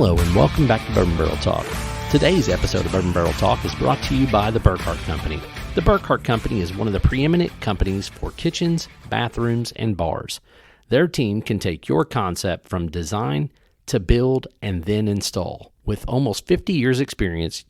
Hello and welcome back to Bourbon Barrel Talk. Today's episode of Bourbon Barrel Talk is brought to you by the Burkhart Company. The Burkhart Company is one of the preeminent companies for kitchens, bathrooms, and bars. Their team can take your concept from design to build and then install. With almost 50 years experience,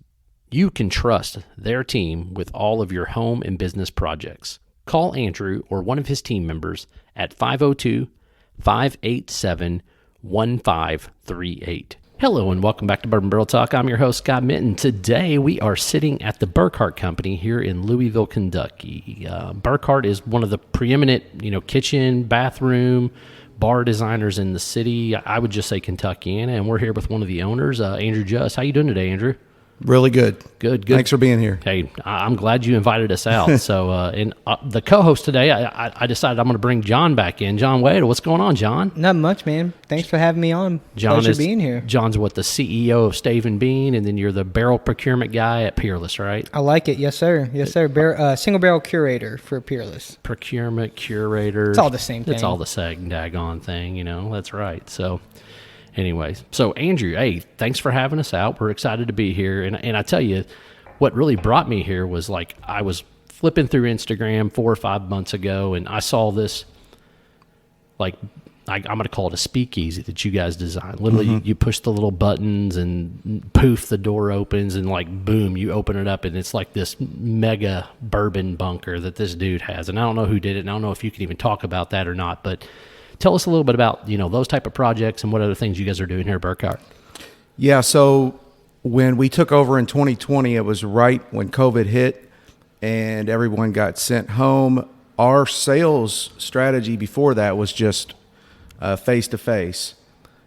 you can trust their team with all of your home and business projects. Call Andrew or one of his team members at 502-587-1538. Hello and welcome back to Bourbon Barrel Talk. I'm your host, Scott Minton. Today we are sitting at the Burkhart Company here in Louisville, Kentucky. Burkhart is one of the preeminent, kitchen, bathroom, bar designers in the city. I would just say Kentuckiana, and we're here with one of the owners, Andrew Just. How you doing today, Andrew? Really good. Good. Thanks for being here. Hey, I'm glad you invited us out. So, the co-host today, I decided I'm going to bring John back in. John Wadell, what's going on, John? Not much, man. Thanks for having me on. Pleasure being here. John's the CEO of Stave & Bean, and then you're the barrel procurement guy at Peerless, right? I like it. Yes, sir. Single barrel curator for Peerless. Procurement, curator. It's all the same thing. It's all the same daggone thing, That's right. So, anyways, so Andrew, hey, thanks for having us out. We're excited to be here. And I tell you, what really brought me here was I was flipping through Instagram 4 or 5 months ago, and I saw this, I'm going to call it a speakeasy that you guys designed. Literally, you push the little buttons and poof, the door opens, and boom, you open it up, and it's like this mega bourbon bunker that this dude has. And I don't know who did it, and I don't know if you can even talk about that or not, but tell us a little bit about, those type of projects and what other things you guys are doing here at Burkhart. Yeah, so when we took over in 2020, it was right when COVID hit and everyone got sent home. Our sales strategy before that was just face-to-face.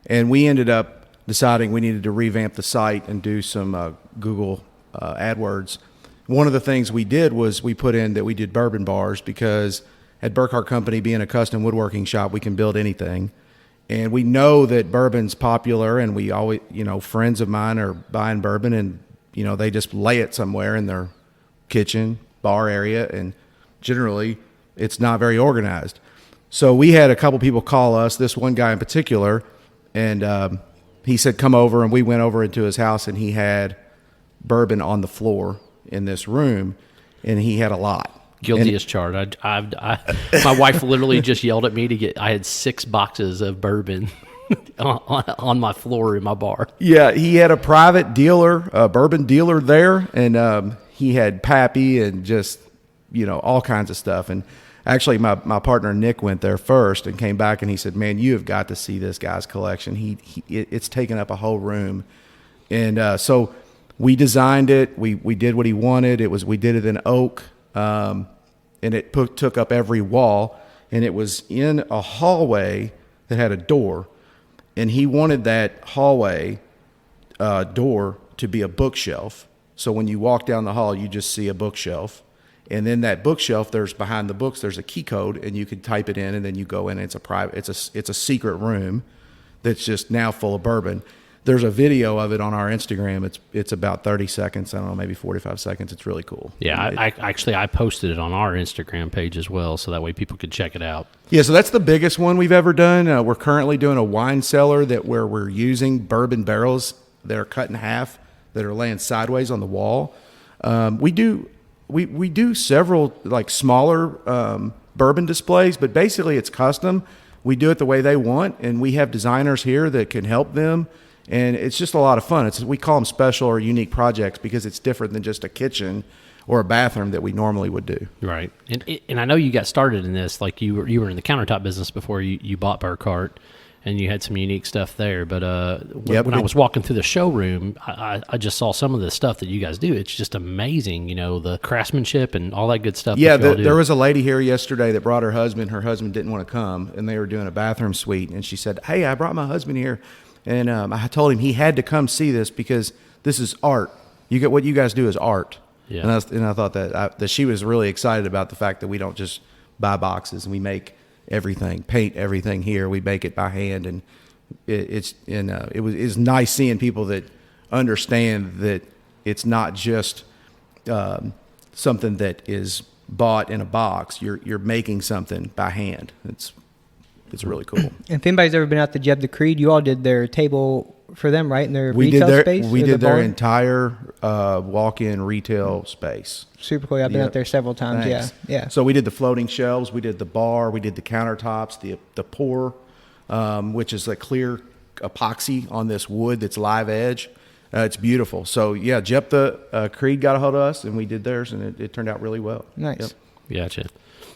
And we ended up deciding we needed to revamp the site and do some Google AdWords. One of the things we did was we put in that we did bourbon bars because at Burkhart Company, being a custom woodworking shop, we can build anything. And we know that bourbon's popular, and we always, friends of mine are buying bourbon, and, they just lay it somewhere in their kitchen, bar area, and generally it's not very organized. So we had a couple people call us, this one guy in particular, and he said, come over, and we went over into his house, and he had bourbon on the floor in this room, and he had a lot. Guilty as charged. My wife literally just yelled at me I had 6 boxes of bourbon on my floor in my bar. Yeah, he had a private dealer, a bourbon dealer there, and he had Pappy and just, all kinds of stuff. And actually, my partner Nick went there first and came back, and he said, man, you have got to see this guy's collection. It's taken up a whole room. And so we designed it. We did what he wanted. We did it in oak. And it took up every wall, and it was in a hallway that had a door, and he wanted that hallway door to be a bookshelf. So when you walk down the hall, you just see a bookshelf, and then that bookshelf, behind the books, there's a key code, and you can type it in, and then you go in. And it's a secret room that's just now full of bourbon. There's a video of it on our Instagram. It's about 30 seconds. I don't know, maybe 45 seconds. It's really cool. Yeah, I posted it on our Instagram page as well, so that way people could check it out. Yeah, so that's the biggest one we've ever done. We're currently doing a wine cellar where we're using bourbon barrels that are cut in half, that are laying sideways on the wall. We do several smaller bourbon displays, but basically it's custom. We do it the way they want, and we have designers here that can help them. And it's just a lot of fun. We call them special or unique projects because it's different than just a kitchen or a bathroom that we normally would do. Right. And I know you got started in this, you were in the countertop business before you bought Burkhart, and you had some unique stuff there. But when I was walking through the showroom, I just saw some of the stuff that you guys do. It's just amazing, the craftsmanship and all that good stuff. Yeah, there was a lady here yesterday that brought her husband. Her husband didn't want to come, and they were doing a bathroom suite. And she said, hey, I brought my husband here. And I told him he had to come see this because this is art. What you guys do is art. Yeah. And I thought that she was really excited about the fact that we don't just buy boxes and we make everything, paint everything here. We make it by hand, and it's nice seeing people that understand that it's not just something that is bought in a box. You're making something by hand. It's really cool. And if anybody's ever been out to Jeb the Creed, you all did their table for them, right? In their We retail did space? we or did their bar? entire walk-in retail space. Super cool. Yeah, I've been Yep. out there several times. Thanks. Yeah. So we did the floating shelves, we did the bar, we did the countertops, the pour, which is a clear epoxy on this wood that's live edge. It's beautiful. So yeah, Jephthah Creed got a hold of us, and we did theirs, and it turned out really well. Nice. Yep. Gotcha.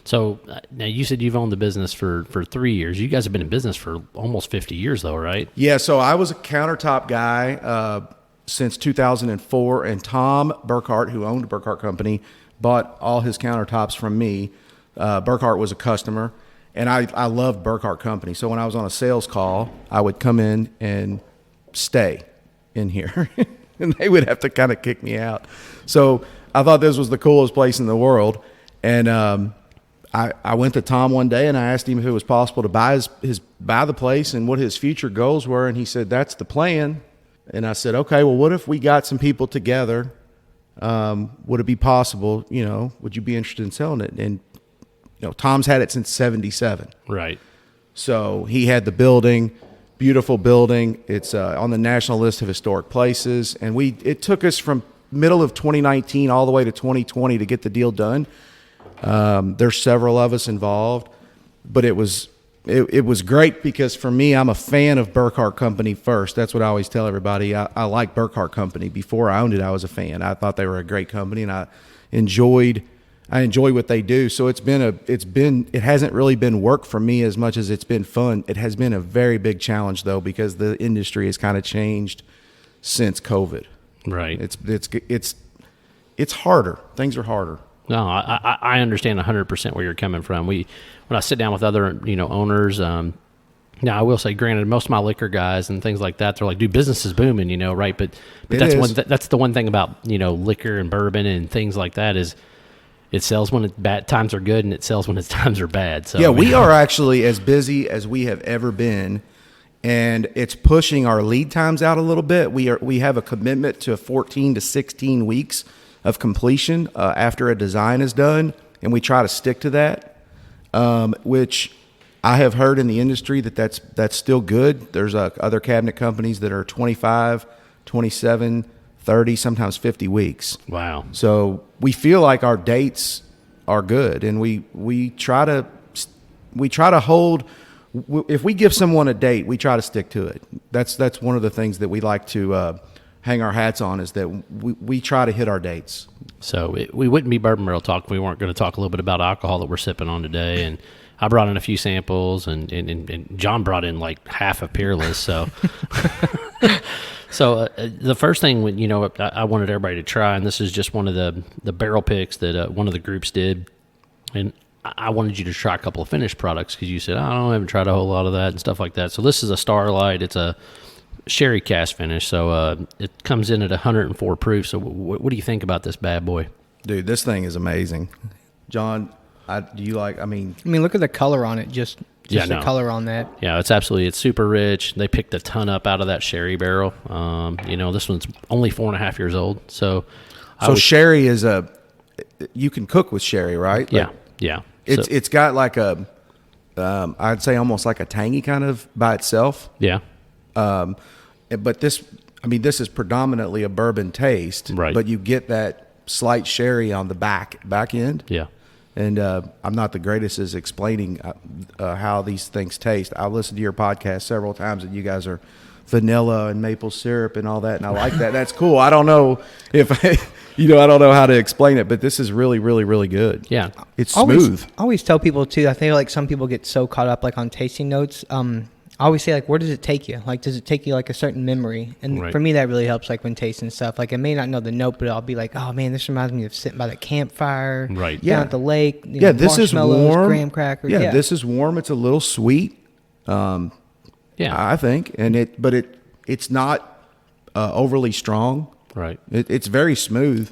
So now you said you've owned the business for 3 years. You guys have been in business for almost 50 years, though, right? Yeah, so I was a countertop guy since 2004, and Tom Burkhart, who owned Burkhart Company, bought all his countertops from me. Burkhart was a customer, and I loved Burkhart Company. So when I was on a sales call, I would come in and stay in here, and they would have to kind of kick me out. So I thought this was the coolest place in the world, and I went to Tom one day and I asked him if it was possible to buy buy the place and what his future goals were, and he said that's the plan. And I said, okay, well, what if we got some people together? Would it be possible? Would you be interested in selling it? And Tom's had it since '77, Right. so he had the building, beautiful building. It's on the national list of historic places, and it took us from middle of 2019 all the way to 2020 to get the deal done. There's several of us involved, but it was great because for me, I'm a fan of Burkhart Company first. That's what I always tell everybody. I like Burkhart Company. Before I owned it, I was a fan. I thought they were a great company, and I enjoy what they do. So it hasn't really been work for me as much as it's been fun. It has been a very big challenge though, because the industry has kind of changed since COVID. Right. It's harder. Things are harder. No, I understand 100% where you're coming from. When I sit down with other owners, now I will say, granted, most of my liquor guys and things like that, they're like, dude, business is booming, right? But that's the one thing about liquor and bourbon and things like that is it sells when bad times are good and it sells when its times are bad. So yeah, we are actually as busy as we have ever been, and it's pushing our lead times out a little bit. We have a commitment to 14 to 16 weeks of completion after a design is done, and we try to stick to that, which I have heard in the industry that's still good. There's other cabinet companies that are 25, 27, 30, sometimes 50 weeks. Wow. So we feel like our dates are good, and we try to hold. If we give someone a date, we try to stick to it. That's one of the things that we like to hang our hats on, is that we try to hit our dates. So we wouldn't be Bourbon Barrel Talk if we weren't going to talk a little bit about alcohol that we're sipping on today. And I brought in a few samples, and John brought in like half of Peerless. So so the first thing I wanted everybody to try, and this is just one of the barrel picks that one of the groups did, and I wanted you to try a couple of finished products because you said, I haven't tried a whole lot of that and stuff like that. So this is a Starlight. It's a sherry cask finish, so it comes in at 104 proof. So what do you think about this bad boy? Dude, this thing is amazing. John, do you like? I mean, look at the color on it. Just the color on that. Yeah, it's super rich. They picked a ton up out of that sherry barrel. This one's only 4.5 years old. So sherry is you can cook with sherry, right? Yeah, yeah. It's got like I'd say almost like a tangy kind of by itself. Yeah. But this is predominantly a bourbon taste, right? But you get that slight sherry on the back end. Yeah. And I'm not the greatest as explaining how these things taste. I've listened to your podcast several times, and you guys are vanilla and maple syrup and all that, and I like that. That's cool. I don't know if I don't know how to explain it, but this is really, really, really good. Yeah, it's smooth. I always tell people too. I think like some people get so caught up like on tasting notes. I always say, like, where does it take you? Like, does it take you like a certain memory? And right. For me, that really helps, like when tasting stuff. Like, I may not know the note, but I'll be like, oh man, this reminds me of sitting by the campfire, right? Down at the lake. This is warm. Graham crackers. Yeah, this is warm. It's a little sweet. I think, but it's not overly strong. Right. It's very smooth.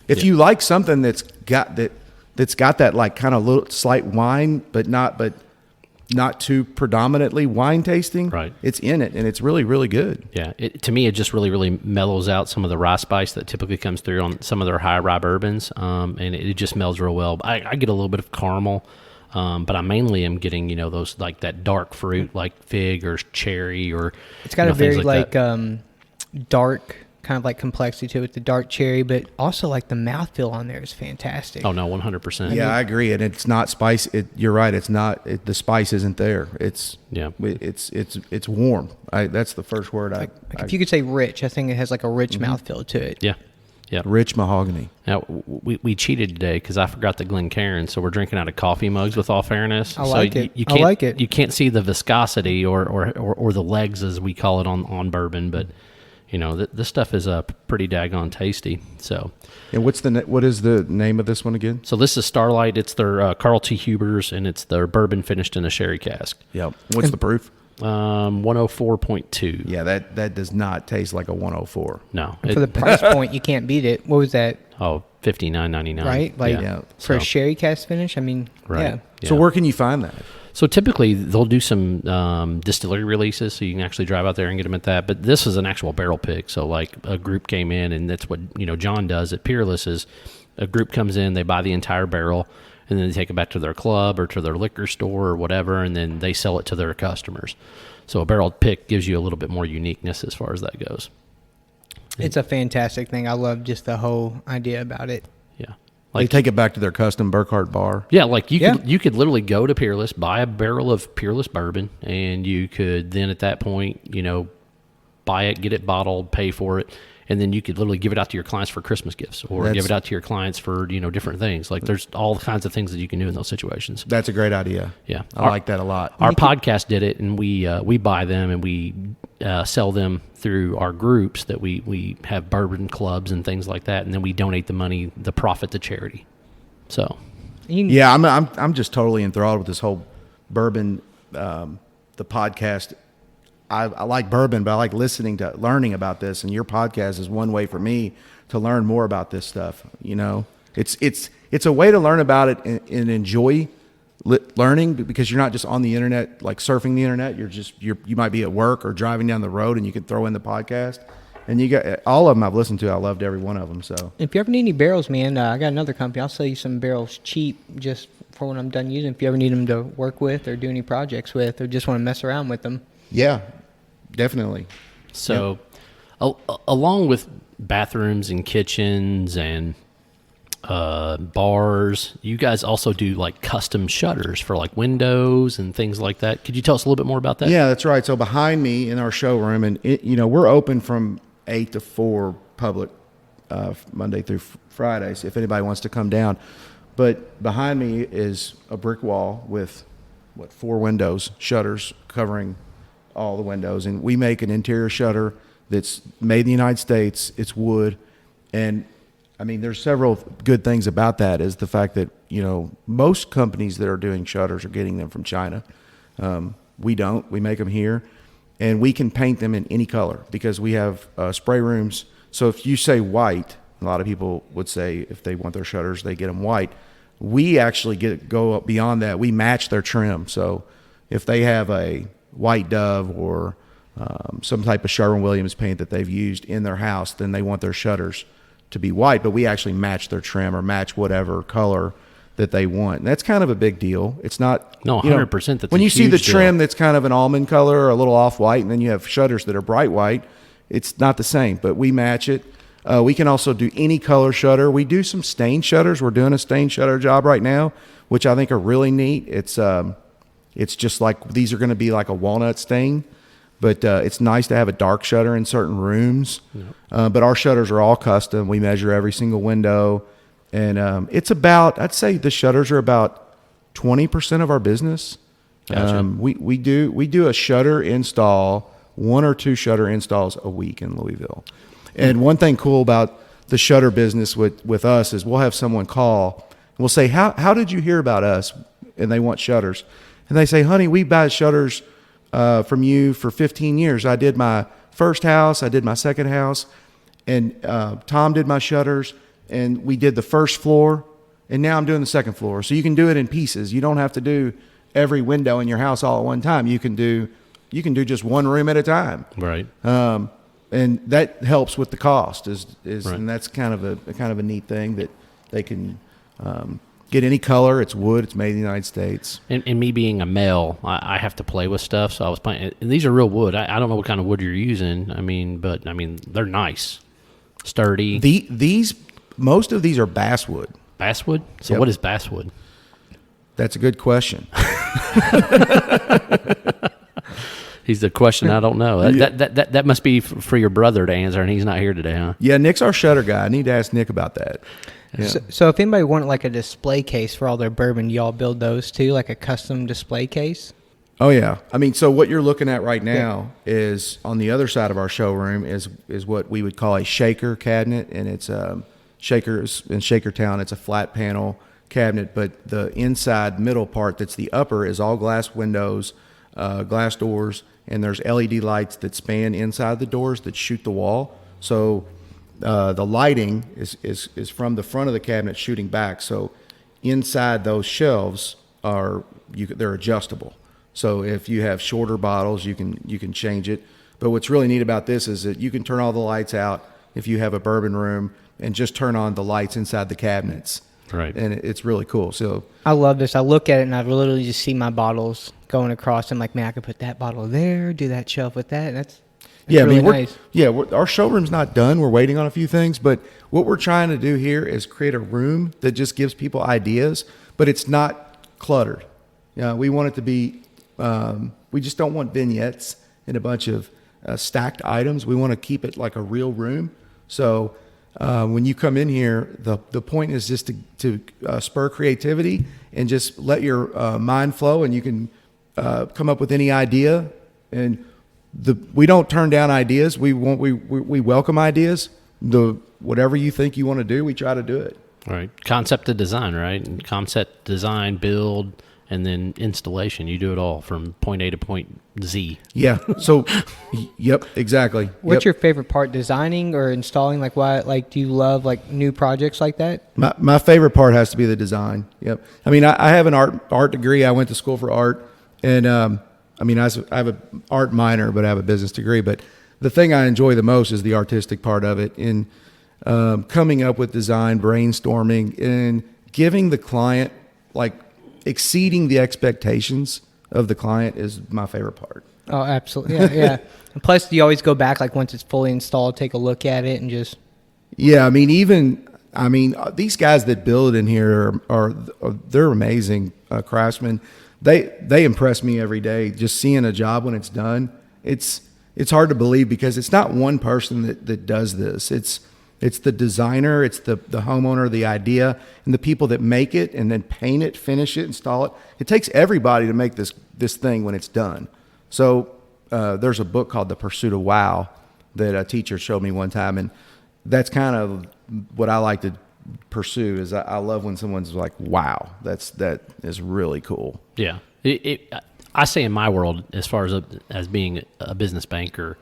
If you like something that's got that like kind of little slight wine, but not too predominantly wine tasting. Right. It's in it, and it's really, really good. Yeah. To me, it just really, really mellows out some of the rye spice that typically comes through on some of their high rye bourbons, and it just melds real well. I get a little bit of caramel But I mainly am getting, those like that dark fruit, like fig or cherry or. It's got a things very like that. dark kind of like complexity to it, the dark cherry, but also like the mouthfeel on there is fantastic. Oh no, 100%. Yeah, I agree, and it's not spice. You're right. It's not. The spice isn't there. It's warm. That's the first word. If you could say rich, I think it has like a rich mouthfeel to it. Yeah. Yeah. Rich mahogany. Now, we cheated today because I forgot the Glencairn, so we're drinking out of coffee mugs with all fairness. I like it. You I can't, like it. You can't see the viscosity or the legs, as we call it on bourbon, but, this stuff is pretty daggone tasty. So, and what is the name of this one again? So this is Starlight. It's their Carl T. Huber's, and it's their bourbon finished in a sherry cask. Yep. What's the proof? 104.2. Yeah, that does not taste like a 104. No. For the price point, you can't beat it. What was that? $59.99. Right? Like Yeah. for a So- sherry cask finish, I mean, Right. yeah. So where can you find that? So typically they'll do some distillery releases, so you can actually drive out there and get them at that. But this is an actual barrel pick. So like a group came in, and that's what John does at Peerless. Is a group comes in, they buy the entire barrel, and then they take it back to their club or to their liquor store or whatever, and then they sell it to their customers. So a barrel pick gives you a little bit more uniqueness as far as that goes. It's a fantastic thing. I love just the whole idea about it. Yeah. They take it back to their custom Burkhart bar. Yeah, like you could literally go to Peerless, buy a barrel of Peerless bourbon, and you could then at that point, buy it, get it bottled, pay for it, and then you could literally give it out to your clients for Christmas gifts, or give it out to your clients for different things. Like there's all kinds of things that you can do in those situations. That's a great idea. Yeah, I like that a lot. Our podcast did it, and we buy them and we sell them through our groups that we have bourbon clubs and things like that, and then we donate the profit to charity. So, Yeah, I'm just totally enthralled with this whole bourbon, the podcast. I like bourbon, but I like learning about this, and your podcast is one way for me to learn more about this stuff. It's a way to learn about it and enjoy learning, because you're not just on the internet, like surfing the internet. You might be at work or driving down the road, and you can throw in the podcast. And you got all of them I've listened to. I loved every one of them. So if you ever need any barrels, man, I got another company. I'll sell you some barrels cheap just for when I'm done using. If you ever need them to work with or do any projects with, or just want to mess around with them. yeah, definitely. So along with bathrooms and kitchens and bars, you guys also do like custom shutters for like windows and things like that. Could you tell us a little bit more about that? Yeah, that's right. So behind me in our showroom, and we're open from 8 to 4 public, Monday through Friday. So if anybody wants to come down, but behind me is a brick wall with 4 windows, shutters covering all the windows, and we make an interior shutter that's made in the United States. It's wood, and I mean, there's several good things about that. Is the fact that most companies that are doing shutters are getting them from China. We don't. We make them here, and we can paint them in any color because we have spray rooms. So if you say white, a lot of people would say if they want their shutters, they get them white. We actually go up beyond that. We match their trim. So if they have a white dove or some type of Sherwin-Williams paint that they've used in their house, then they want their shutters to be white, but we actually match their trim or match whatever color that they want. And that's kind of a big deal. It's not 100%. That's when you see the deal. trim that's kind of an almond color or a little off white, and then you have shutters that are bright white. It's not the same, but we match it. We can also do any color shutter. We do some stain shutters. We're doing a stain shutter job right now, which I think are really neat. It's just like these are going to be like a walnut stain. But it's nice to have a dark shutter in certain rooms. Yep. But our shutters are all custom. We measure every single window. And it's about, I'd say the shutters are about 20% of our business. Gotcha. We do a shutter install, 1 or 2 shutter installs a week in Louisville. And one thing cool about the shutter business with us is we'll have someone call and we'll say, how did you hear about us? And they want shutters. And they say, honey, we buy shutters from you for 15 years. I did my first house, I did my second house, and Tom did my shutters, and we did the first floor, and now I'm doing the second floor. So you can do it in pieces. You don't have to do every window in your house all at one time. You can do just one room at a time. Right. And that helps with the cost. Right. And that's kind of a neat thing that they can get any color. It's wood. It's made in the United States. And me being a male, I have to play with stuff. So I was playing. And these are real wood. I don't know what kind of wood you're using. But they're nice, sturdy. Most of these are basswood. Basswood. So Yep. what is basswood? That's a good question. He's the question I don't know. That must be for your brother to answer, and he's not here today, huh? Yeah, Nick's our shutter guy. I need to ask Nick about that. Yeah. So if anybody wanted like a display case for all their bourbon, y'all build those too, like a custom display case? Oh yeah. So what you're looking at right now is on the other side of our showroom is what we would call a shaker cabinet, and it's Shakers in Shakertown. It's a flat panel cabinet, but the inside middle part that's the upper is all glass windows, glass doors, and there's LED lights that span inside the doors that shoot the wall. So the lighting is from the front of the cabinet shooting back. So inside those shelves they're adjustable. So if you have shorter bottles, you can change it. But what's really neat about this is that you can turn all the lights out if you have a bourbon room and just turn on the lights inside the cabinets. Right. And it's really cool. So I love this. I look at it and I literally just see my bottles going across. I'm like, man, I could put that bottle there, do that shelf with that. That's really nice. Our showroom's not done. We're waiting on a few things, but what we're trying to do here is create a room that just gives people ideas, but it's not cluttered. We want it to be. We just don't want vignettes and a bunch of stacked items. We want to keep it like a real room. So when you come in here, the point is just to spur creativity and just let your mind flow, and you can come up with any idea. And we don't turn down ideas. We welcome ideas. Whatever you think you want to do, we try to do it. Right. Concept to design, right? And concept, design, build, and then installation. You do it all from point A to point Z. Yeah. So, yep, exactly. What's your favorite part, designing or installing? Like, why? Like, do you love like new projects like that? My favorite part has to be the design. Yep. I have an art degree. I went to school for art, and I have an art minor, but I have a business degree. But the thing I enjoy the most is the artistic part of it, in coming up with design, brainstorming, and giving the client, like, exceeding the expectations of the client is my favorite part. Oh, absolutely. Yeah, yeah. And plus, you always go back, like, once it's fully installed, take a look at it and just... Yeah, these guys that build in here they're amazing craftsmen. They impress me every day. Just seeing a job when it's done, it's hard to believe, because it's not one person that does this. It's the designer, it's the homeowner, the idea, and the people that make it and then paint it, finish it, install it. It takes everybody to make this thing when it's done. So there's a book called The Pursuit of Wow that a teacher showed me one time, and that's kind of what I like to pursue. Is I love when someone's like, wow, that is really cool. Yeah. I say in my world, as far as being a business banker,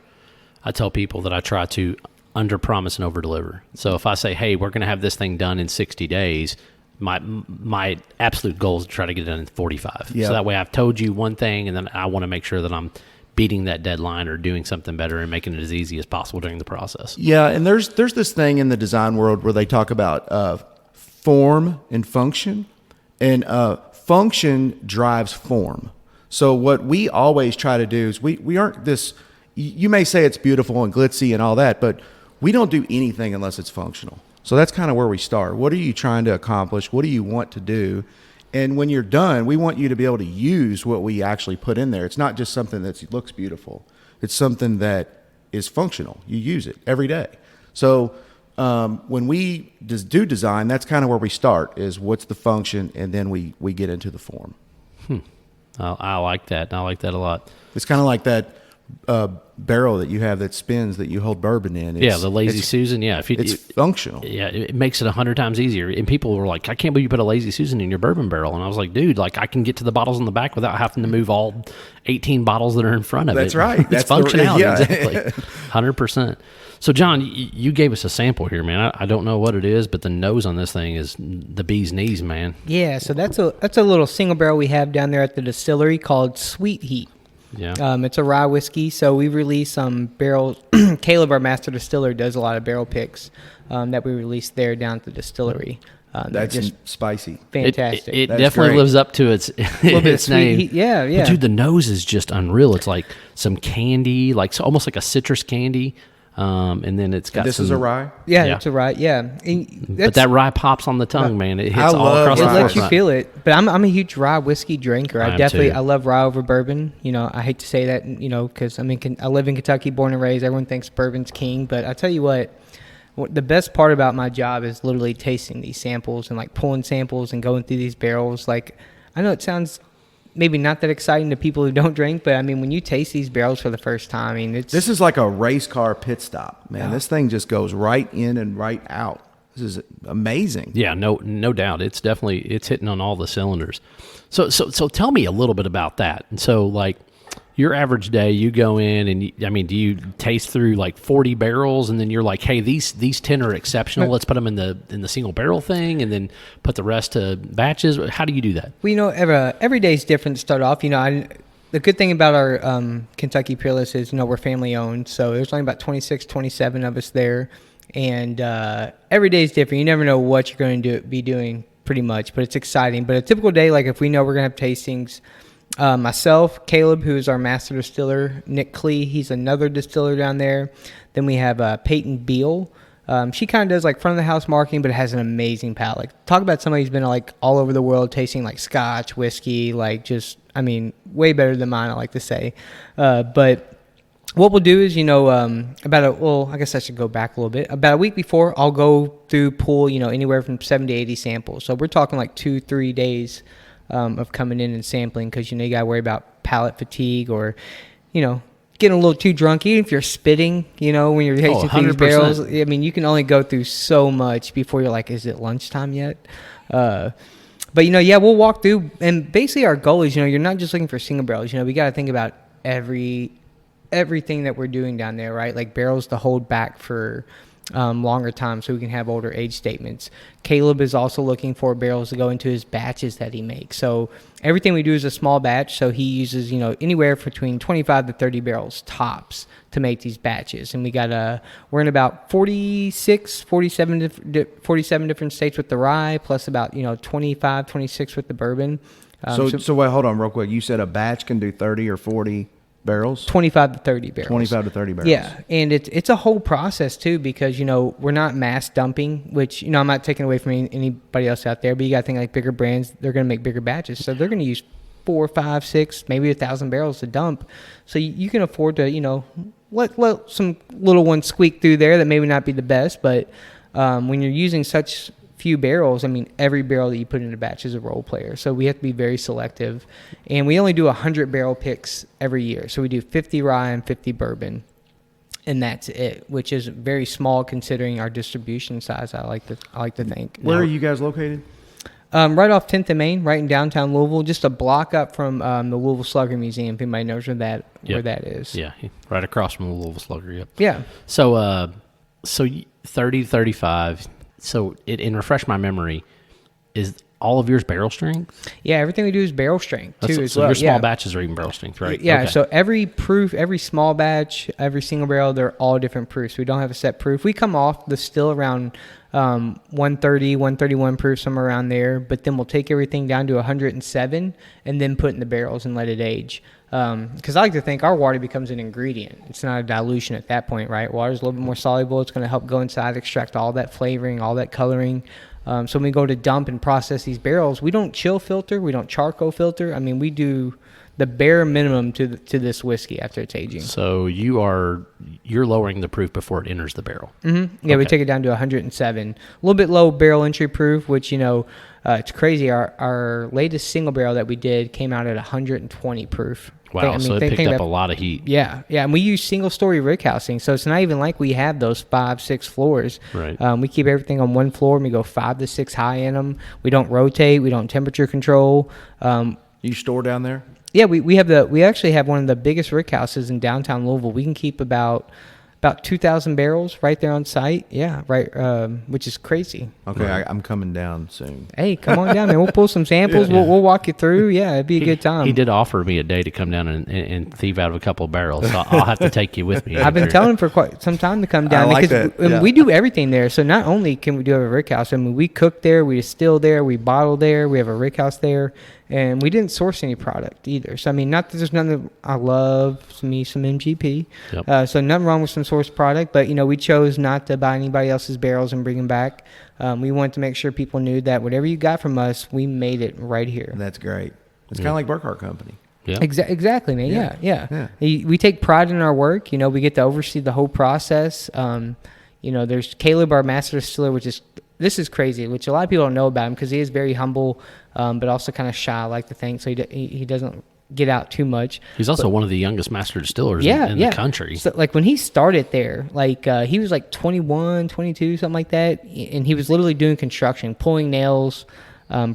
I tell people that I try to under promise and over deliver. So if I say, hey, we're going to have this thing done in 60 days, my absolute goal is to try to get it done in 45. Yeah. So that way I've told you one thing, and then I want to make sure that I'm beating that deadline or doing something better and making it as easy as possible during the process. Yeah, and there's this thing in the design world where they talk about form and function, and function drives form. So what we always try to do is we aren't this, you may say it's beautiful and glitzy and all that, but we don't do anything unless it's functional. So that's kind of where we start. What are you trying to accomplish? What do you want to do? And when you're done, we want you to be able to use what we actually put in there. It's not just something that looks beautiful. It's something that is functional. You use it every day. So when we just do design, that's kind of where we start, is what's the function, and then we get into the form. I like that. I like that a lot. It's kind of like that barrel that you have that spins that you hold bourbon in. The Lazy Susan. Yeah, it's functional. Yeah, it makes it 100 times easier. And people were like, "I can't believe you put a Lazy Susan in your bourbon barrel." And I was like, "Dude, like I can get to the bottles in the back without having to move all 18 bottles that are in front of it." That's right. It's That's functionality, exactly, 100%. So, John, you gave us a sample here, man. I don't know what it is, but the nose on this thing is the bee's knees, man. Yeah, so that's a little single barrel we have down there at the distillery called Sweet Heat. Yeah. It's a rye whiskey, so we release some barrels. Caleb, our master distiller, does a lot of barrel picks that we release there down at the distillery. That's just spicy. fantastic. It That's definitely great. lives up to its its sweet name. heat. Yeah, But yeah. dude, the nose is just unreal. It's like some candy, like almost like a citrus candy, and then it's got This some. is a rye. Yeah, Yeah. it's a rye. Yeah, And But that's- that rye pops on the tongue, man. It I hits all love across it the rye. lets you forefront. feel it. But I'm a huge rye whiskey drinker. I I am definitely too. I love rye over bourbon. I hate to say that, because I live in Kentucky, born and raised. Everyone thinks bourbon's king, but I tell you what the best part about my job is literally tasting these samples and like pulling samples and going through these barrels. Like, I know it sounds maybe not that exciting to people who don't drink, but I mean, when you taste these barrels for the first time, I mean, This is like a race car pit stop, man. Yeah. This thing just goes right in and right out. This is amazing. Yeah, no doubt. It's hitting on all the cylinders. So tell me a little bit about that. And so, like, your average day, you go in and do you taste through like 40 barrels and then you're like, hey, these 10 are exceptional. Let's put them in the single barrel thing and then put the rest to batches. How do you do that? Well, every day is different to start off. The good thing about our Kentucky Peerless is, we're family owned. So there's only about 26, 27 of us there. And every day is different. You never know what you're going to be doing pretty much, but it's exciting. But a typical day, like if we know we're going to have tastings, myself, Caleb, who's our master distiller, Nick Klee, he's another distiller down there. Then we have Peyton Beal. She kind of does like front of the house marketing, but has an amazing palate. Like, talk about somebody who's been like all over the world tasting like scotch, whiskey, like way better than mine, I like to say. But what we'll do is, I guess I should go back a little bit. About a week before, I'll go through pull, anywhere from 70 to 80 samples. So we're talking like 2-3 days of coming in and sampling, because you got to worry about palate fatigue or getting a little too drunk. Even if you're spitting, when you're tasting these 100%. barrels, you can only go through so much before you're like, is it lunchtime yet? But we'll walk through, and basically our goal is, you're not just looking for single barrels. We got to think about everything that we're doing down there, right? Like barrels to hold back for longer time so we can have older age statements. Caleb is also looking for barrels to go into his batches that he makes. So everything we do is a small batch. So he uses, anywhere between 25 to 30 barrels tops to make these batches. And we're in about 47 different states with the rye, plus about, 25, 26 with the bourbon. So wait, hold on real quick. You said a batch can do 30 or 40 barrels? 25 to 30 barrels. 25 to 30 barrels. Yeah, and it's a whole process too, because we're not mass dumping, which I'm not taking away from anybody else out there, but you got to think like bigger brands, they're going to make bigger batches, so they're going to use 4, 5, 6, maybe 1,000 barrels to dump. So you can afford to let some little ones squeak through there that maybe not be the best, but when you're using such few barrels, every barrel that you put in a batch is a role player. So we have to be very selective. And we only do 100 barrel picks every year. So we do 50 rye and 50 bourbon. And that's it, which is very small considering our distribution size, I like to think. Where are you guys located? Right off 10th and Main, right in downtown Louisville, just a block up from the Louisville Slugger Museum, if anybody knows where that is. Yeah, right across from the Louisville Slugger. Yep. Yeah. So 30 to 35. So and refresh my memory, is all of yours barrel strength? Yeah, everything we do is barrel strength too. So as well. your small Yeah. batches are even barrel strength, right? Yeah, Okay. so every proof, every small batch, every single barrel, they're all different proofs. We don't have a set proof. We come off the still around 130, 131 proof, somewhere around there, but then we'll take everything down to 107 and then put in the barrels and let it age. Because I like to think our water becomes an ingredient. It's not a dilution at that point, right? Water's a little bit more soluble. It's going to help go inside, extract all that flavoring, all that coloring. So when we go to dump and process these barrels, we don't chill filter. We don't charcoal filter. We do the bare minimum to this whiskey after it's aging. So you're lowering the proof before it enters the barrel. Mm-hmm. Yeah, we take it down to 107. A little bit low barrel entry proof, which, it's crazy. Our latest single barrel that we did came out at 120 proof. Wow, so it picked up a lot of heat. Yeah, and we use single-story rick housing, so it's not even like we have those 5, 6 floors. Right. We keep everything on one floor, and we go 5 to 6 high in them. We don't rotate. We don't temperature control. You store down there? Yeah, we actually have one of the biggest rick houses in downtown Louisville. We can keep about about 2,000 barrels right there on site. Yeah, right, which is crazy. Okay, I'm coming down soon. Hey, come on down, man. We'll pull some samples. Yeah. We'll walk you through. Yeah, it'd be a good time. He did offer me a day to come down and thieve out of a couple of barrels. So I'll have to take you with me. I've been telling him for quite some time to come down I like because that. Yeah. we do everything there. So not only can we do have a rick house, I mean, we cook there, we distill there, we bottle there, we have a rick house there, and we didn't source any product either. So I mean, not that there's nothing. I love me some MGP, Yep. so nothing wrong with some source product. But we chose not to buy anybody else's barrels and bring them back. We wanted to make sure people knew that whatever you got from us, we made it right here. That's great. It's kind of like Burkhart Company. Yeah. Exactly, man. Yeah. Yeah. We take pride in our work. We get to oversee the whole process. There's Caleb, our master distiller, this is crazy, which a lot of people don't know about him because he is very humble, but also kind of shy, I like to think. So he doesn't get out too much. He's also one of the youngest master distillers in the country. So like when he started there, he was like 21, 22, something like that. And he was literally doing construction, pulling nails,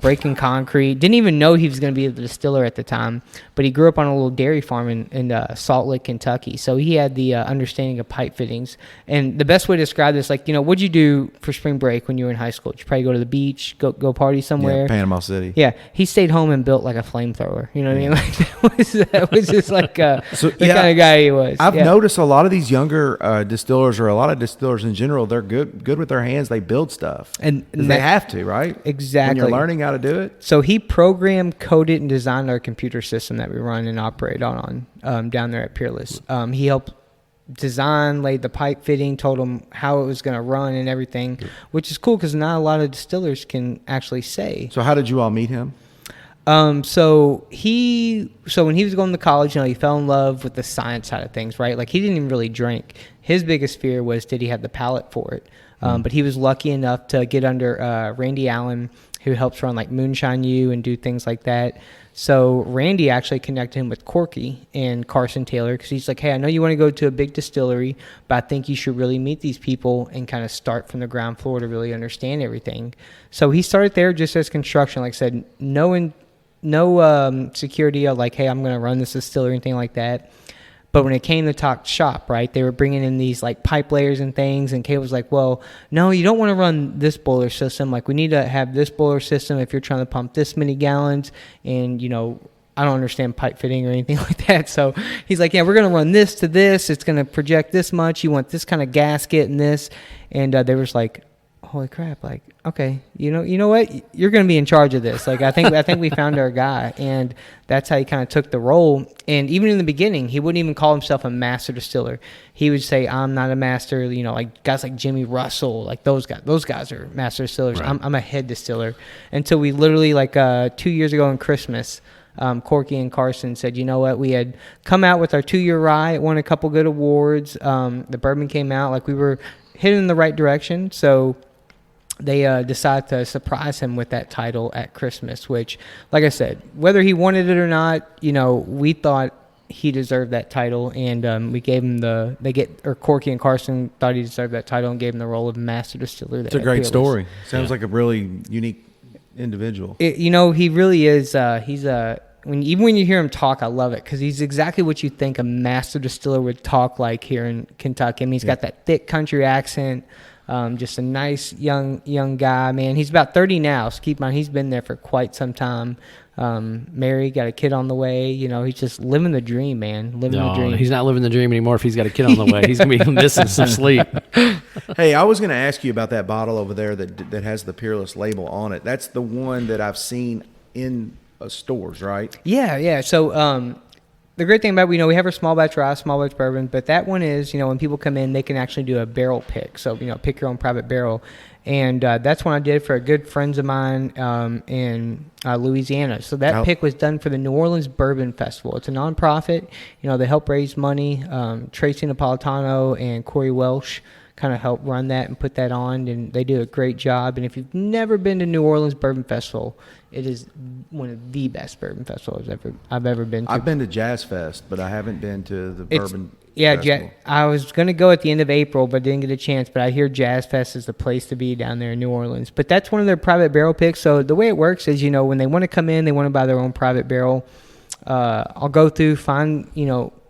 breaking concrete. Didn't even know he was going to be a distiller at the time, but he grew up on a little dairy farm in Salt Lake, Kentucky. So he had the understanding of pipe fittings. And the best way to describe this, what'd you do for spring break when you were in high school? Did you probably go to the beach, go party somewhere? Yeah, Panama City. Yeah, he stayed home and built like a flamethrower. You know what I mean? Like that was just like the kind of guy he was. I've noticed a lot of these younger distillers, or a lot of distillers in general, they're good with their hands. They build stuff, and they have to, right? Exactly. When you're learning how to do it. So he programmed, coded, and designed our computer system that we run and operate on down there at Peerless. He helped design, laid the pipe fitting, told him how it was going to run and everything, which is cool because not a lot of distillers can actually say. So how did you all meet him? So when he was going to college, he fell in love with the science side of things, right? Like he didn't even really drink. His biggest fear was, did he have the palate for it? But he was lucky enough to get under Randy Allen, who helps run like Moonshine U and do things like that. So Randy actually connected him with Corky and Carson Taylor because he's like, hey, I know you want to go to a big distillery, but I think you should really meet these people and kind of start from the ground floor to really understand everything. So he started there just as construction. Like I said, no security of like, hey, I'm going to run this distillery or anything like that. But when it came to talk shop, right, they were bringing in these like pipe layers and things, and Kay was like, well, no, you don't want to run this boiler system. Like, we need to have this boiler system if you're trying to pump this many gallons. And, I don't understand pipe fitting or anything like that. So he's like, yeah, we're going to run this to this. It's going to project this much. You want this kind of gasket and this. And they were just like, holy crap, like, okay, you know what, you're going to be in charge of this. Like, I think we found our guy, and that's how he kind of took the role. And even in the beginning, he wouldn't even call himself a master distiller. He would say, I'm not a master, like guys like Jimmy Russell, like those guys are master distillers. Right. I'm a head distiller. Until we literally, like 2 years ago on Christmas, Corky and Carson said, you know what, we had come out with our 2-year rye, won a couple good awards. The bourbon came out, like we were heading in the right direction. So they decided to surprise him with that title at Christmas, which, like I said, whether he wanted it or not, we thought he deserved that title, and we gave him Corky and Carson thought he deserved that title and gave him the role of master distiller. It's a great story. Sounds like a really unique individual. He really is. Even when you hear him talk, I love it because he's exactly what you think a master distiller would talk like here in Kentucky. I mean, he's got that thick country accent. Just a nice young guy, man. He's about 30 now, so keep in mind he's been there for quite some time. Married, got a kid on the way. He's just living the dream, man. Living the dream. He's not living the dream anymore if he's got a kid on the way. He's going to be missing some sleep. Hey, I was going to ask you about that bottle over there that has the Peerless label on it. That's the one that I've seen in stores, right? Yeah. So the great thing about we have our small batch rye, small batch bourbon, but that one is, when people come in, they can actually do a barrel pick. So, pick your own private barrel. And that's one I did for a good friends of mine in Louisiana. So that pick was done for the New Orleans Bourbon Festival. It's a nonprofit. They help raise money. Tracy Napolitano and Corey Welsh kind of help run that and put that on, and they do a great job. And if you've never been to New Orleans Bourbon Festival, it is one of the best bourbon festivals I've ever been to. I've been to Jazz Fest, but I haven't been to the bourbon festival. I was going to go at the end of April, but didn't get a chance. But I hear Jazz Fest is the place to be down there in New Orleans. But that's one of their private barrel picks. So the way it works is, when they want to come in, they want to buy their own private barrel. I'll go through, find,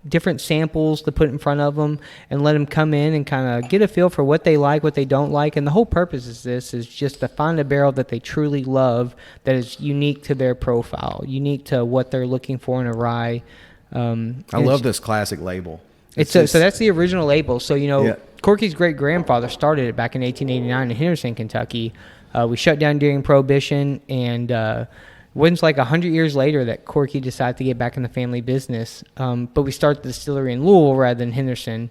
different samples to put in front of them and let them come in and kind of get a feel for what they like, what they don't like. And the whole purpose is this is just to find a barrel that they truly love, that is unique to their profile, unique to what they're looking for in a rye. I love this classic label. So that's the original label. So, Yeah. Corky's great-grandfather started it back in 1889 in Henderson, Kentucky. We shut down during Prohibition, and it wasn't like 100 years later that Corky decided to get back in the family business. But we started the distillery in Louisville rather than Henderson.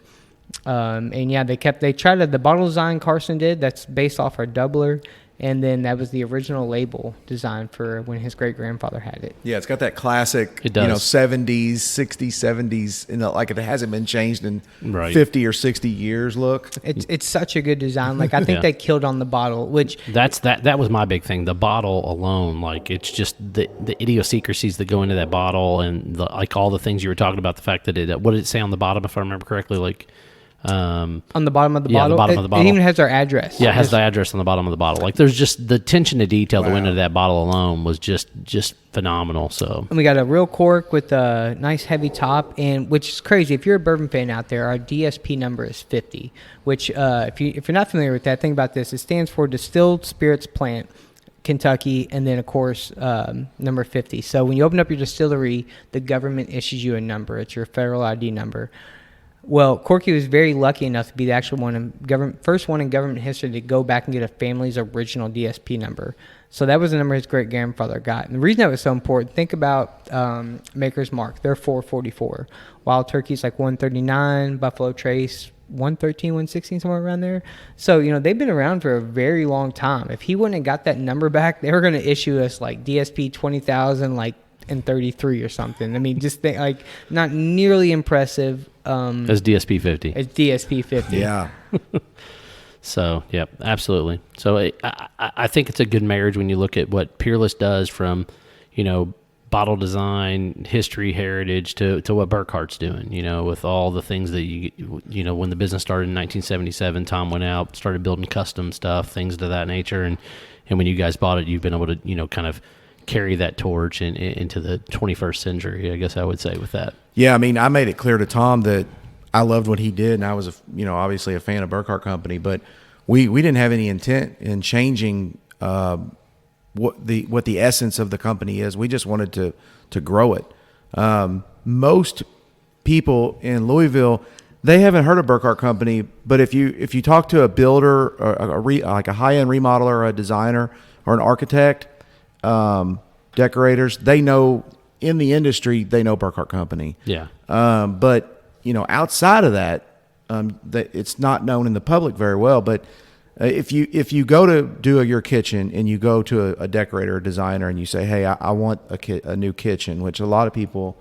And yeah, they tried the bottle design Carson did. That's based off our doubler. And then that was the original label design for when his great-grandfather had it. Yeah, it's got that classic, It does. 70s, 60s, 70s, like it hasn't been changed in Right. 50 or 60 years look. It's such a good design. Like, I think Yeah. they killed on the bottle, which That was my big thing. The bottle alone, like it's just the idiosyncrasies that go into that bottle, and like all the things you were talking about. The fact that what did it say on the bottom, if I remember correctly? Like, on the bottom of the Yeah, bottle, the bottom of the bottle. It even has our address. yeah, it has the address on the bottom of the bottle. Like there's just the attention to detail that went into that bottle alone was just phenomenal. So And we got a real cork with a nice heavy top, and which is crazy. If you're a bourbon fan out there, our DSP number is 50. Which, if you're not familiar with that, think about this. It stands for Distilled Spirits Plant, Kentucky, and then of course number 50. So when you open up your distillery, the government issues you a number. It's your federal ID number. Well, Corky was very lucky enough to be the actual first one in government history to go back and get a family's original DSP number. So that was the number his great-grandfather got. And the reason that was so important, think about Maker's Mark. They're 444. Wild Turkey's like 139. Buffalo Trace, 113, 116, somewhere around there. So, they've been around for a very long time. If he wouldn't have got that number back, they were going to issue us like DSP 20,000, like in 33 or something. I mean, just think, like, not nearly impressive. as DSP 50. As DSP 50. Yeah. So, yeah, absolutely. So I think it's a good marriage when you look at what Peerless does from, bottle design, history, heritage to what Burkhart's doing, with all the things that when the business started in 1977, Tom went out, started building custom stuff, things to that nature. And when you guys bought it, you've been able to, kind of carry that torch into the 21st century, I guess I would say with that. Yeah, I mean, I made it clear to Tom that I loved what he did, and I was, obviously a fan of Burkhart Company, but we didn't have any intent in changing what the essence of the company is. We just wanted to grow it. Most people in Louisville, they haven't heard of Burkhart Company, but if you talk to a builder or like a high-end remodeler or a designer or an architect, decorators, they know in the industry, they know Burkhart Company. Yeah. But outside of that, it's not known in the public very well. But if you go to do your kitchen and you go to a decorator or designer and you say, hey, I want a new kitchen, which a lot of people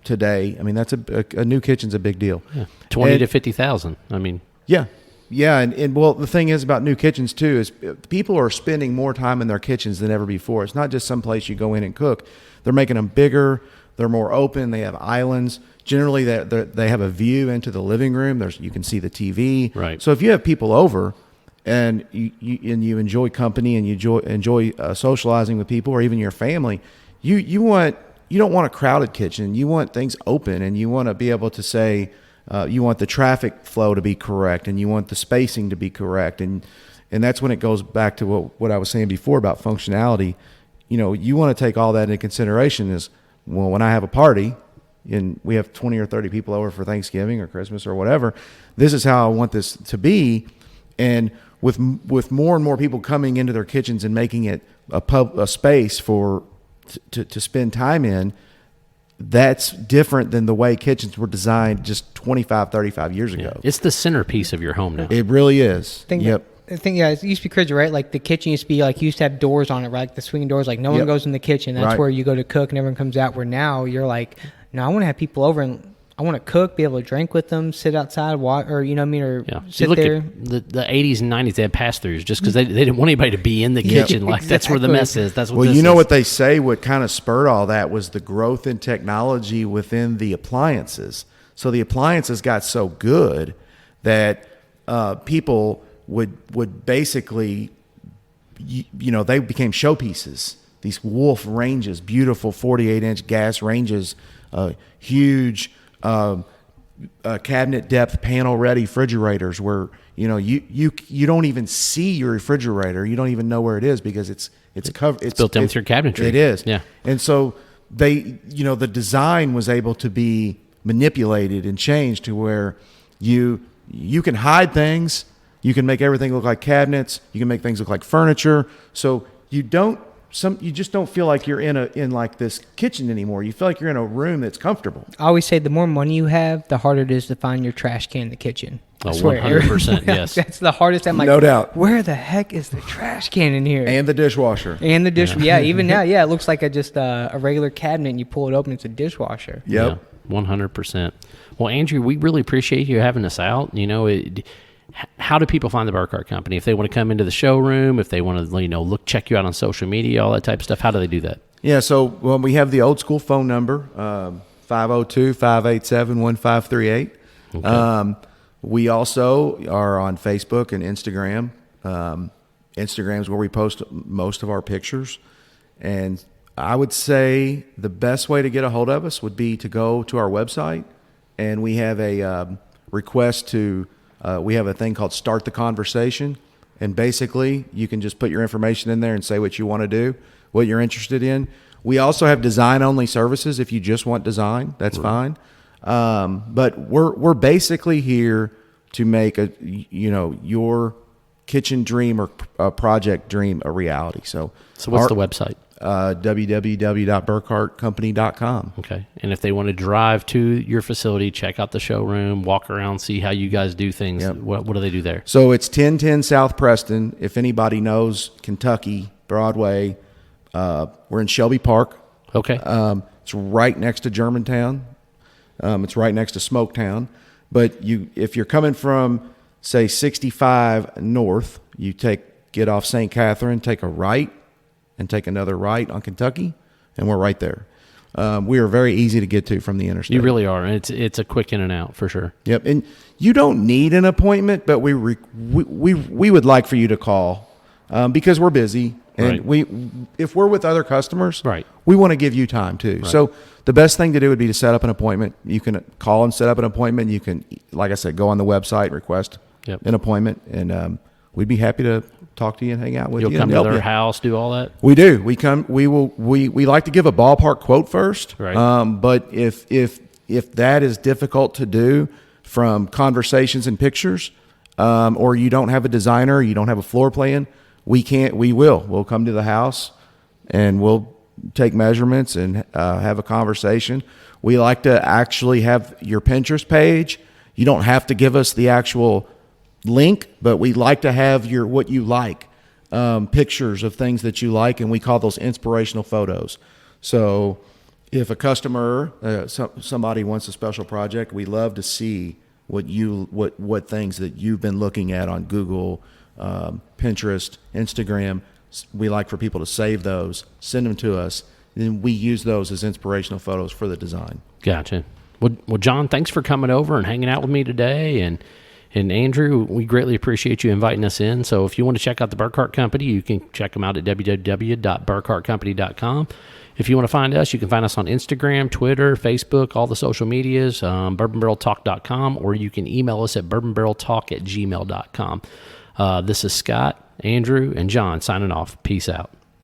today, I mean, that's a new kitchen's a big deal. Yeah. 20 to 50,000. I mean, yeah. Yeah, and well, the thing is about new kitchens too is people are spending more time in their kitchens than ever before. It's not just some place you go in and cook. They're making them bigger. They're more open. They have islands. Generally, they have a view into the living room. You can see the TV. Right. So if you have people over and you enjoy company and you enjoy socializing with people or even your family, you don't want a crowded kitchen. You want things open, and you want to be able to say. You want the traffic flow to be correct, and you want the spacing to be correct, and that's when it goes back to what I was saying before about functionality. You want to take all that into consideration. Is well, when I have a party and we have 20 or 30 people over for Thanksgiving or Christmas or whatever, this is how I want this to be. And with more and more people coming into their kitchens and making it a space to spend time in. That's different than the way kitchens were designed just 25, 35 years ago. yeah. It's the centerpiece of your home now. It really is. Yep. Yeah, it used to be crazy, right? Like the kitchen used to be like, you used to have doors on it, right? Like the swinging doors, like no one goes in the kitchen. That's Right. where you go to cook and everyone comes out. Where now you're like, no, I want to have people over and I want to cook, be able to drink with them, sit outside, watch, or or Yeah. sit Look there. at the 80s and 90s, they had pass-throughs just because they didn't want anybody to be in the kitchen. Like that's where the mess is. That's what Well, this you know is. what they say, what kind of spurred all that was the growth in technology within the appliances. So the appliances got so good that people would basically, they became showpieces. These Wolf ranges, beautiful 48-inch gas ranges, huge cabinet depth panel ready refrigerators where you don't even see your refrigerator. You don't even know where it is because it's covered. It's built in with your cabinetry. It is. Yeah. And so the design was able to be manipulated and changed to where you can hide things. You can make everything look like cabinets. You can make things look like furniture. So you just don't feel like you're in like this kitchen anymore. You feel like you're in a room that's comfortable. I always say the more money you have, the harder it is to find your trash can in the kitchen. I swear. 100%, yes. That's the hardest. I'm like, no doubt. Where the heck is the trash can in here? And the dishwasher. And the dish. Yeah, even now, it looks like a regular cabinet, and you pull it open, it's a dishwasher. Yep. Yeah, 100%. Well, Andrew, we really appreciate you having us out. How do people find the Burkhart Company? If they want to come into the showroom, if they want to, check you out on social media, all that type of stuff, how do they do that? Yeah, so we have the old school phone number, 502-587-1538. Okay. We also are on Facebook and Instagram. Instagram is where we post most of our pictures. And I would say the best way to get a hold of us would be to go to our website, and we have a request to we have a thing called Start the Conversation, and basically you can just put your information in there and say what you want to do, what you're interested in. We also have design-only services. If you just want design, that's fine. But we're basically here to make your kitchen dream or project dream a reality. So what's the website? www.burkhartcompany.com. Okay. And if they want to drive to your facility, check out the showroom, walk around, see how you guys do things, Yep. what do they do there? So it's 1010 South Preston. If anybody knows Kentucky, Broadway, we're in Shelby Park. Okay. It's right next to Germantown. It's right next to Smoketown. But if you're coming from, say, 65 north, you get off St. Catherine, take a right, and take another right on Kentucky, and we're right there. We are very easy to get to from the interstate. You really are. It's a quick in and out for sure. Yep, and you don't need an appointment, but we would like for you to call because we're busy, and Right. if we're with other customers, Right. we want to give you time too. Right. So the best thing to do would be to set up an appointment. You can call and set up an appointment. You can, like I said, go on the website, request Yep. an appointment, and we'd be happy to talk to you and hang out with You'll you. come and to help their you. house, do all that? We do. We like to give a ballpark quote first. Right. But if that is difficult to do from conversations and pictures, or you don't have a designer, you don't have a floor plan, we'll come to the house and we'll take measurements and have a conversation. We like to actually have your Pinterest page. You don't have to give us the actual link, but we like to have what you like, pictures of things that you like, and we call those inspirational photos. So if a customer, somebody wants a special project, we love to see what things that you've been looking at on Google, Pinterest, Instagram. We like for people to save those, send them to us, and we use those as inspirational photos for the design. Gotcha. Well, John, thanks for coming over and hanging out with me today. And Andrew, we greatly appreciate you inviting us in. So if you want to check out the Burkhart Company, you can check them out at www.burkhartcompany.com. If you want to find us, you can find us on Instagram, Twitter, Facebook, all the social medias, bourbonbarreltalk.com, or you can email us at bourbonbarreltalk@gmail.com. This is Scott, Andrew, and John signing off. Peace out.